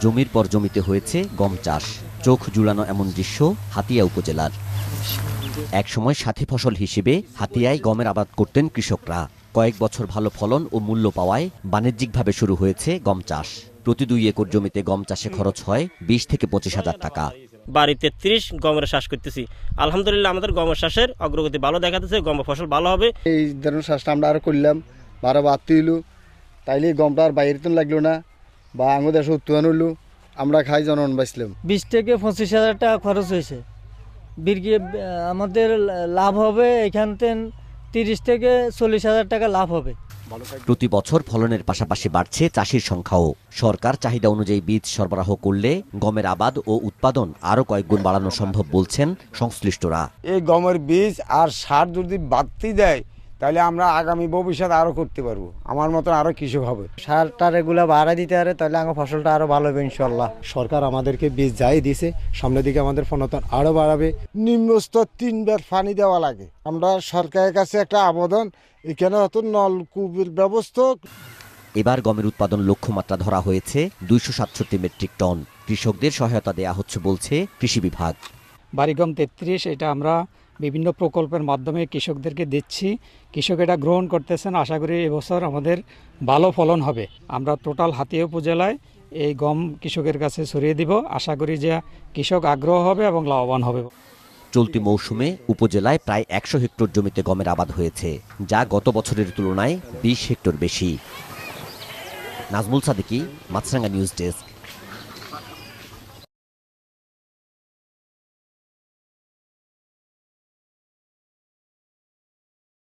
জমির পর জমিতে হয়েছে গম চাষ। চোখ জুড়ানো এমন দৃশ্য হাতিয়া উপজেলার। একসময় সাথী ফসল হিসেবে হাতিয়ায় গমের আবাদ করতেন কৃষকরা। কয়েক বছর ভালো ফলন ও মূল্য পাওয়ায় বাণিজ্যিকভাবে শুরু হয়েছে গম চাষ। প্রতি 2 একর জমিতে গম চাষে খরচ হয় 20 থেকে 25 হাজার টাকা। বাড়িতে 30 গমের চাষ করতেছি। আলহামদুলিল্লাহ আমাদের গমের চাষের অগ্রগতি ভালো দেখাতেছে, গম ফসল ভালো হবে। এই ধরনের চাষটা আমরা আরো করলাম, বারো বাড়তে হইলো, তাইলে গমটা আর বাইরে তো লাগলো না, বা আঙুর দেশে উৎপাদন হইলো, আমরা খাই জনগণ বাঁচলাম। 20 থেকে 25 হাজার টাকা খরচ হয়েছে। বিঘে আমাদের লাভ হবে এখান থেকে 30 থেকে 40 হাজার টাকা লাভ হবে। প্রতি বছর ফলনের পাশাপাশি বাড়ছে চাষির সংখ্যাও। সরকার চাহিদা অনুযায়ী বীজ সরবরাহ করলে গমের আবাদ ও উৎপাদন আরও কয়েক গুণ বাড়ানো সম্ভব বলছেন সংশ্লিষ্টরা। এই গমের বীজ আর সার যদি বাড়তি দেয় তাহলে আমরা আগামী ভবিষ্যৎ আরো করতে পারবো, আমার মতন আরো কৃষক হবে। সারটা এগুলা বাড়াই দিতে পারে তাহলে আমার ফসলটা আরো ভালো হবে ইনশাল্লাহ। সরকার আমাদেরকে বীজ যাই দিছে, সামনের দিকে আমাদের ফলন আরো বাড়াবে। নিম্নস্তর 3 বার পানি দেওয়া লাগে। আমরা সরকারের কাছে একটা আবেদন, এখানে হয়তো নলকূপের ব্যবস্থা। এবার গমের উৎপাদন লক্ষ্যমাত্রা ধরা হয়েছে 267 মেট্রিক টন। কৃষকদের সহায়তা দেয়া হচ্ছে বলছে কৃষি বিভাগ। বাড়িগম 33 এটা আমরা বিভিন্ন প্রকল্পের মাধ্যমে কৃষকদেরকে দিচ্ছি। কৃষক এটা গ্রহণ করতেছেন। আশা করি এবছর আমাদের ভালো ফলন হবে। আমরা টোটাল হাতিয়া উপজেলায় এই গম কৃষকের কাছে ছড়িয়ে দিব। আশা করি যে কৃষক আগ্রহ হবে এবং লাভবান হবে। চলতি মৌসুমে উপজেলায় প্রায় 100 হেক্টর জমিতে গমের আবাদ হয়েছে, যা গত বছরের তুলনায় 20 হেক্টর বেশি। নাজমুল সাদিকি, মাছরাঙ্গা নিউজ ডেস্ক।